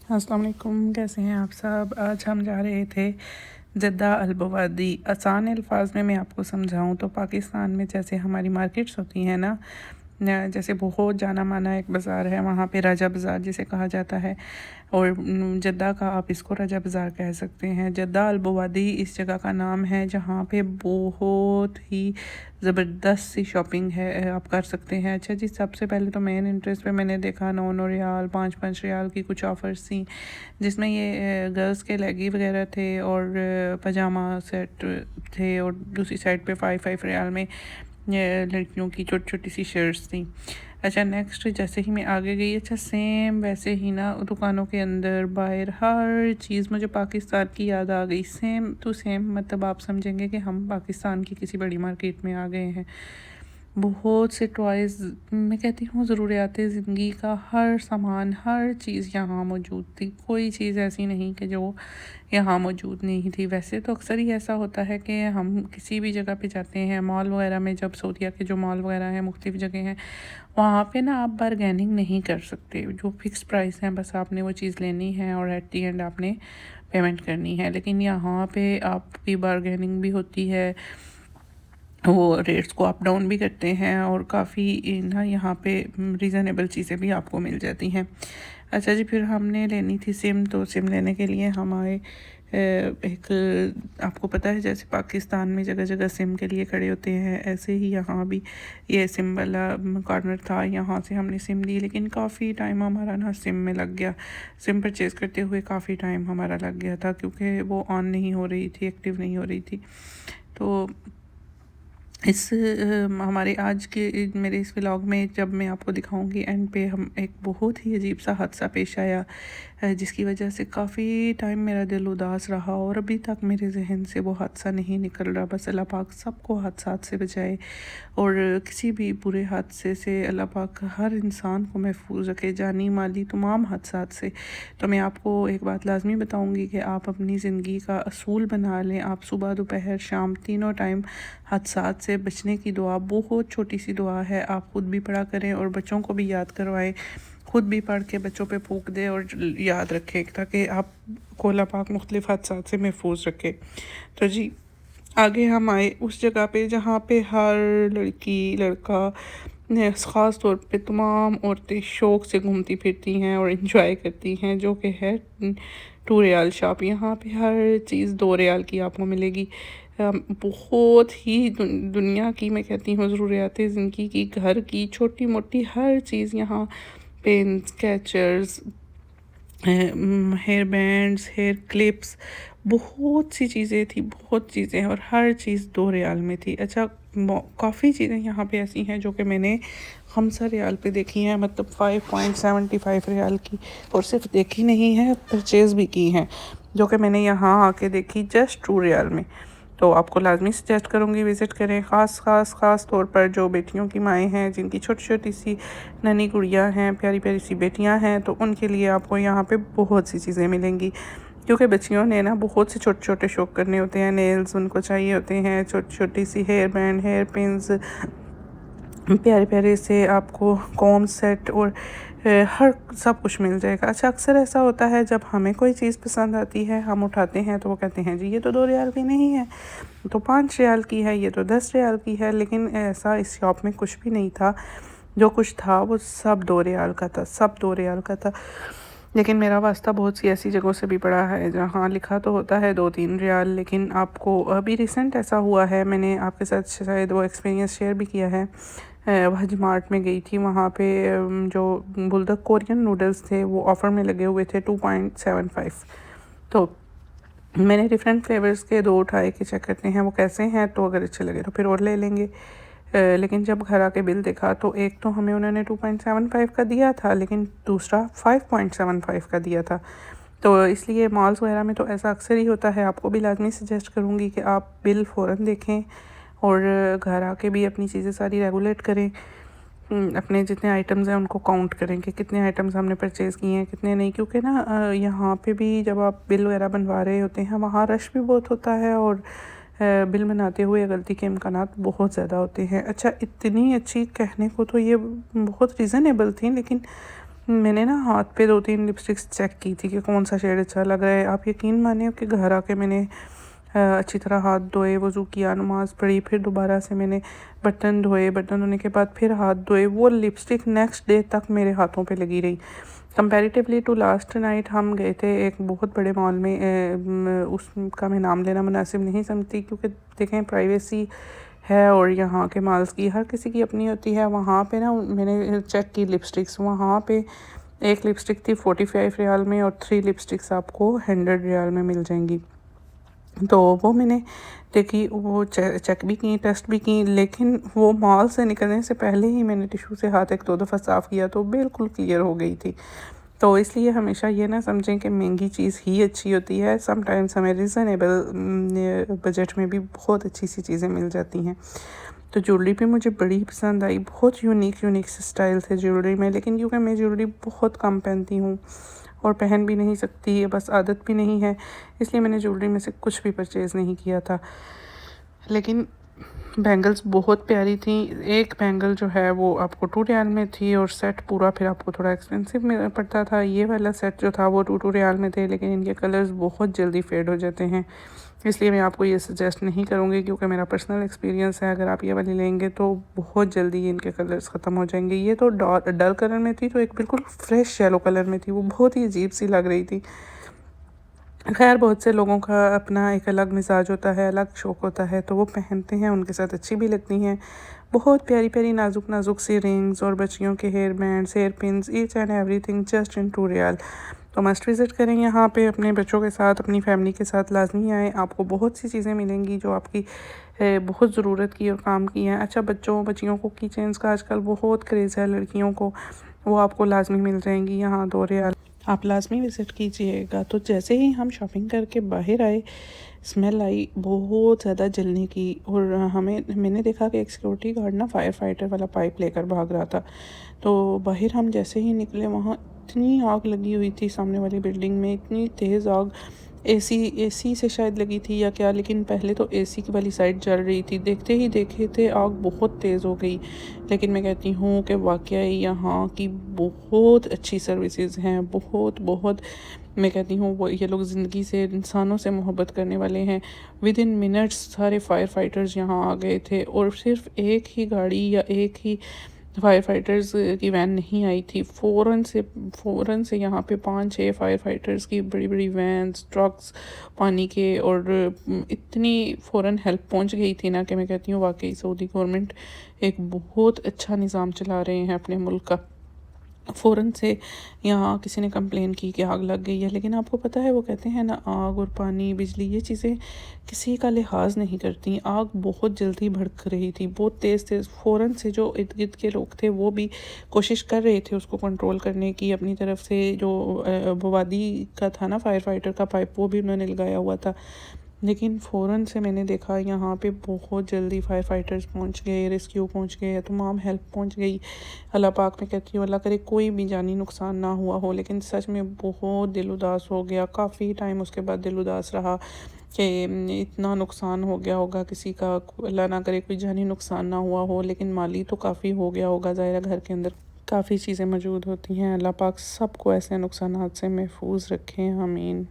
अस्सलाम वालेकुम, कैसे हैं आप सब। आज हम जा रहे थे जद्दा अल-बवादी। आसान अल्फाज में मैं आपको समझाऊं तो पाकिस्तान में जैसे हमारी मार्केट्स होती हैं ना, जैसे बहुत जाना माना एक बाज़ार है वहाँ पे राजा बाज़ार जिसे कहा जाता है, और जद्दा का आप इसको राजा बाज़ार कह सकते हैं। जद्दा अल-बवादी इस जगह का नाम है जहाँ पे बहुत ही ज़बरदस्त सी शॉपिंग है, आप कर सकते हैं। अच्छा जी, सबसे पहले तो मेन इंटरेस्ट पे मैंने देखा 9 रियाल 5 रियाल की कुछ ऑफ़र्स थी, जिसमें ये गर्ल्स के लेगी वगैरह थे और पजामा सेट थे, और दूसरी साइड पे 5 रियाल में ये लड़कियों की छोटी छोटी सी शर्ट्स थी। अच्छा, नेक्स्ट जैसे ही मैं आगे गई, अच्छा सेम वैसे ही ना दुकानों के अंदर बाहर हर चीज़ मुझे पाकिस्तान की याद आ गई, सेम टू सेम। मतलब आप समझेंगे कि हम पाकिस्तान की किसी बड़ी मार्केट में आ गए हैं। बहुत से टॉयज़, मैं कहती हूँ ज़रूरियात ज़िंदगी का हर सामान, हर चीज़ यहाँ मौजूद थी। कोई चीज़ ऐसी नहीं कि जो यहाँ मौजूद नहीं थी। वैसे तो अक्सर ही ऐसा होता है कि हम किसी भी जगह पे जाते हैं, मॉल वगैरह में, जब सऊदीया के जो मॉल वगैरह हैं, मुख्तलिफ़ जगह हैं, वहाँ पे ना आप बारगेनिंग नहीं कर सकते। जो फ़िक्स प्राइस हैं बस आपने वो चीज़ लेनी है और एट दी एंड आपने पेमेंट करनी है। लेकिन यहाँ पे आपकी बारगेनिंग भी होती है, वो रेट्स को अप डाउन भी करते हैं, और काफ़ी ना यहाँ पे रीज़नेबल चीज़ें भी आपको मिल जाती हैं। अच्छा जी, फिर हमने लेनी थी सिम, तो सिम लेने के लिए हम आए एक, आपको पता है जैसे पाकिस्तान में जगह जगह सिम के लिए खड़े होते हैं, ऐसे ही यहाँ भी ये सिम वाला कॉर्नर था। यहाँ से हमने सिम ली, लेकिन काफ़ी टाइम हमारा ना सिम में लग गया। सिम परचेज़ करते हुए काफ़ी टाइम हमारा लग गया था, क्योंकि वो ऑन नहीं हो रही थी, एक्टिव नहीं हो रही थी। तो इस हमारे आज के मेरे इस व्लॉग में जब मैं आपको दिखाऊंगी एंड पे, हम एक बहुत ही अजीब सा हादसा पेश आया, जिसकी वजह से काफ़ी टाइम मेरा दिल उदास रहा, और अभी तक मेरे जहन से वो हादसा नहीं निकल रहा। बस अल्लाह पाक सबको हादसात से बचाए, और किसी भी बुरे हादसे से अल्लाह पाक हर इंसान को महफूज रखे, जानी माली तमाम हादसात से। तो मैं आपको एक बात लाजमी बताऊंगी कि आप अपनी ज़िंदगी का असूल बना लें। आप सुबह दोपहर शाम तीनों टाइम हादसात से बचने की दुआ, बहुत छोटी सी दुआ है, आप ख़ुद भी पढ़ा करें और बच्चों को भी याद करवाएं। ख़ुद भी पढ़ के बच्चों पे फूंक दें और याद रखें, ताकि आप को अल्लाह पाक मुख्तलिफ़ हादसात से महफूज रखे। तो जी, आगे हम आए उस जगह पे जहाँ पे हर लड़की लड़का, ख़ास तौर पे तमाम औरतें शौक़ से घूमती फिरती हैं और इंजॉय करती हैं, जो कि है 2 रियाल शॉप। यहाँ पे हर चीज़ 2 रियाल की आपको मिलेगी। बहुत ही दुनिया की, मैं कहती हूँ, ज़रूरियात ज़िंदगी की, घर की छोटी मोटी हर चीज़ यहाँ, pen, sketchers, hair bands, hair clips, बहुत सी चीज़ें थी, बहुत चीज़ें, और हर चीज़ 2 रियाल में थी। अच्छा, काफ़ी चीज़ें यहाँ पे ऐसी हैं जो कि मैंने 5 रियाल पे देखी हैं, मतलब 5.75 रियाल की, और सिर्फ देखी नहीं है, परचेज़ भी की हैं, जो कि मैंने यहाँ आके देखी जस्ट 2 रियाल में। तो आपको लाजमी सजेस्ट करूँगी विज़िट करें, ख़ास तौर पर जो बेटियों की माएँ हैं, जिनकी छोटी छोटी सी नन्ही गुड़ियाँ हैं, प्यारी प्यारी सी बेटियाँ हैं, तो उनके लिए आपको यहाँ पे बहुत सी चीज़ें मिलेंगी। क्योंकि बच्चियों ने ना बहुत से छोटे छोटे शौक़ करने होते हैं, नेल्स उनको चाहिए होते हैं, छोटी छोटी see here band, hair pins, प्यारे प्यारे से आपको कॉम सेट, और हर सब कुछ मिल जाएगा। अच्छा, अक्सर ऐसा होता है जब हमें कोई चीज़ पसंद आती है, हम उठाते हैं तो वो कहते हैं जी ये तो 2 रियाल की नहीं है, तो 5 रियाल की है, ये तो 10 रियाल की है। लेकिन ऐसा इस शॉप में कुछ भी नहीं था। जो कुछ था वो सब 2 रियाल का था, सब 2 रियाल का था। लेकिन मेरा वास्ता बहुत सी ऐसी जगहों से भी पड़ा है जहाँ लिखा तो होता है 2-3 रियाल, लेकिन आपको अभी रिसेंट ऐसा हुआ है, मैंने आपके साथ शायद वो एक्सपीरियंस शेयर भी किया है। हज मार्ट में गई थी, वहाँ पे जो बुलदक कोरियन नूडल्स थे वो ऑफ़र में लगे हुए थे 2.75। तो मैंने डिफरेंट फ्लेवर्स के 2 उठाए कि चेक करते हैं वो कैसे हैं, तो अगर अच्छे लगे तो फिर और ले लेंगे। लेकिन जब घर आके बिल देखा तो एक तो हमें उन्होंने 2.75 का दिया था, लेकिन दूसरा 5.75 का दिया था। तो इसलिए मॉल्स वगैरह में तो ऐसा अक्सर ही होता है। आपको भी लाजमी सजेस्ट करूँगी कि आप बिल फ़ौरन देखें, और घर आके भी अपनी चीज़ें सारी रेगुलेट करें। अपने जितने आइटम्स हैं उनको काउंट करें कि कितने आइटम्स हमने परचेज़ किए हैं, कितने नहीं, क्योंकि ना यहाँ पे भी जब आप बिल वगैरह बनवा रहे होते हैं, वहाँ रश भी बहुत होता है, और बिल बनाते हुए गलती के इम्कानात बहुत ज़्यादा होते हैं। अच्छा, इतनी अच्छी, कहने को तो ये बहुत रीज़नेबल थी, लेकिन मैंने ना हाथ पे 2-3 लिपस्टिक्स चेक की थी कि कौन सा शेड अच्छा लग रहा है। आप यकीन मानिए कि घर आके मैंने अच्छी तरह हाथ धोए, वज़ू किया, नमाज़ पढ़ी, फिर दोबारा से मैंने बर्तन धोए, बर्तन धोने के बाद फिर हाथ धोए। वो लिपस्टिक नेक्स्ट डे तक मेरे हाथों पे लगी रही। कंपैरेटिवली टू लास्ट नाइट हम गए थे एक बहुत बड़े मॉल में, उसका मैं नाम लेना मुनासिब नहीं समझती क्योंकि देखें प्राइवेसी है और यहाँ के मॉल्स की हर किसी की अपनी होती है। वहाँ पे ना मैंने चेक की लिपस्टिक्स, वहाँ पे एक लिपस्टिक थी 45 रियाल में और 3 लिपस्टिक्स आपको 100 रियाल में मिल जाएंगी। तो वो मैंने देखी, वो चेक भी की, टेस्ट भी की, लेकिन वो मॉल से निकलने से पहले ही मैंने टिशू से हाथ 1-2 दफ़ा साफ़ किया तो बिल्कुल क्लियर हो गई थी। तो इसलिए हमेशा ये ना समझें कि महंगी चीज़ ही अच्छी होती है। समटाइम्स हमें रीज़नेबल बजट में भी बहुत अच्छी सी चीज़ें मिल जाती हैं। तो ज्वेलरी भी मुझे बड़ी पसंद आई। बहुत यूनिक से स्टाइल थे ज्वेलरी में, लेकिन क्योंकि मैं ज्वेलरी बहुत कम पहनती हूँ और पहन भी नहीं सकती, बस आदत भी नहीं है, इसलिए मैंने ज्वेलरी में से कुछ भी परचेज़ नहीं किया था। लेकिन बैंगल्स बहुत प्यारी थी। एक बैंगल जो है वो आपको 2 रियाल में थी और सेट पूरा फिर आपको थोड़ा एक्सपेंसिव में पड़ता था। ये वाला सेट जो था वो 2 रियाल में थे, लेकिन इनके कलर्स बहुत जल्दी फेड हो जाते हैं, इसलिए मैं आपको ये सजेस्ट नहीं करूँगी क्योंकि मेरा पर्सनल एक्सपीरियंस है। अगर आप ये वाली लेंगे तो बहुत जल्दी इनके कलर्स ख़त्म हो जाएंगे। ये तो डल कलर में थी, तो एक बिल्कुल फ्रेश येलो कलर में थी, वो बहुत ही अजीब सी लग रही थी। खैर बहुत से लोगों का अपना एक अलग मिजाज होता है, अलग शौक़ होता है, तो वो पहनते हैं, उनके साथ अच्छी भी लगती हैं। बहुत प्यारी प्यारी नाजुक सी रिंग्स और बच्चियों के hair bands, hair pins, each and everything just in 2 रियाल। तो मस्ट विज़िट करें यहाँ पे, अपने बच्चों के साथ, अपनी फैमिली के साथ लाजमी आएँ। आपको बहुत सी चीज़ें मिलेंगी जो आपकी बहुत ज़रूरत की और काम की हैं। अच्छा, बच्चियों को की चेन्स का आजकल बहुत क्रेज़ है, लड़कियों को, वो आपको लाजमी मिल जाएंगी यहाँ 2 रियाल। आप लाजमी विज़िट कीजिएगा। तो जैसे ही हम शॉपिंग करके बाहर आए, स्मेल आई बहुत ज़्यादा जलने की, और मैंने देखा कि एक सिक्योरिटी गार्ड ना फायर फाइटर वाला पाइप लेकर भाग रहा था। तो बाहर हम जैसे ही निकले, वहाँ इतनी आग लगी हुई थी सामने वाली बिल्डिंग में, इतनी तेज़ आग। एसी से शायद लगी थी या क्या, लेकिन पहले तो एसी की वाली साइड जल रही थी। देखते ही देखे थे आग बहुत तेज़ हो गई। लेकिन मैं कहती हूँ कि वाकई यहाँ की बहुत अच्छी सर्विसेज हैं, बहुत मैं कहती हूँ वो ये लोग ज़िंदगी से, इंसानों से मोहब्बत करने वाले हैं। विद इन मिनट्स सारे फायर फाइटर्स यहाँ आ गए थे, और सिर्फ एक ही गाड़ी या एक ही फायर फाइटर्स की वैन नहीं आई थी। फ़ौरन से यहाँ पे 5-6 फायर फाइटर्स की बड़ी बड़ी वैन्स, ट्रक्स पानी के, और इतनी फ़ौरन हेल्प पहुँच गई थी ना कि मैं कहती हूँ वाकई सऊदी गवर्नमेंट एक बहुत अच्छा निज़ाम चला रहे हैं अपने मुल्क का। फ़ौरन से यहाँ किसी ने कंप्लेन की कि आग लग गई है, लेकिन आपको पता है वो कहते हैं ना, आग और पानी, बिजली, ये चीज़ें किसी का लिहाज नहीं करती। आग बहुत जल्दी भड़क रही थी, बहुत तेज़। फ़ौरन से जो इर्द गिर्द के लोग थे वो भी कोशिश कर रहे थे उसको कंट्रोल करने की अपनी तरफ से। जो बवादी का था ना फायर फाइटर का पाइप, वो भी उन्होंने लगाया हुआ था, लेकिन फ़ौरन से मैंने देखा यहाँ पे बहुत जल्दी फायर फाइटर्स पहुँच गए, रेस्क्यू पहुँच गए, तमाम हेल्प पहुँच गई। अल्लाह पाक मैं कहती हूँ अल्लाह करे कोई भी जानी नुकसान ना हुआ हो, लेकिन सच में बहुत दिल उदास हो गया। काफ़ी टाइम उसके बाद दिल उदास रहा कि इतना नुकसान हो गया होगा किसी का, अल्लाह ना करे कोई जानी नुकसान ना हुआ हो, लेकिन माली तो काफ़ी हो गया होगा। ज़ाहिर घर के अंदर काफ़ी चीज़ें मौजूद होती हैं। अल्लाह पाक सबको ऐसे नुकसानात से महफूज रखें, आमीन।